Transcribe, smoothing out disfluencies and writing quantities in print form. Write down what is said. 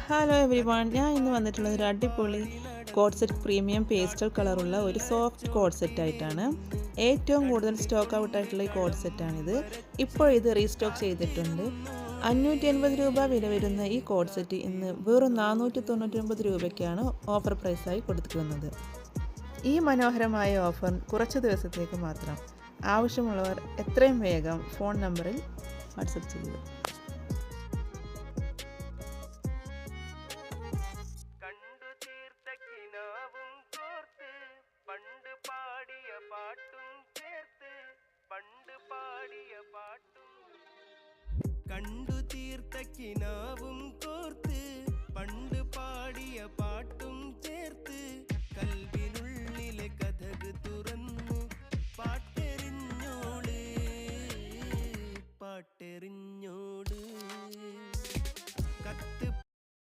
Hello every one, ഞാൻ ഇന്ന് വന്നിട്ടുള്ളത് ഒരു അടിപൊളി കോഡ് സെറ്റ് പ്രീമിയം പേസ്റ്റൽ കളറുള്ള ഒരു സോഫ്റ്റ് കോഡ് സെറ്റ് ആയിട്ടാണ്. ഏറ്റവും കൂടുതൽ സ്റ്റോക്ക് ഔട്ട് ആയിട്ടുള്ള ഈ കോഡ് സെറ്റാണിത്. ഇപ്പോൾ ഇത് റീസ്റ്റോക്ക് ചെയ്തിട്ടുണ്ട്. 580 രൂപ വില വരുന്ന ഈ കോഡ് സെറ്റ് ഇന്ന് വെറും 499 രൂപയ്ക്കാണ് ഓഫർ പ്രൈസായി കൊടുക്കുന്നത്. ഈ മനോഹരമായ ഓഫർ കുറച്ച് ദിവസത്തേക്ക് മാത്രം. ആവശ്യമുള്ളവർ എത്രയും വേഗം ഫോൺ നമ്പറിൽ വാട്സപ്പ് ചെയ്യുക. കണ്ടു തീർത്ത കിനാവും കോർത്ത് പണ്ട് പാടിയ പാട്ടും ചേർത്ത് പണ്ട് പാടിയ പാട്ടും കണ്ടു തീർത്ത കിനാവും കോർത്ത്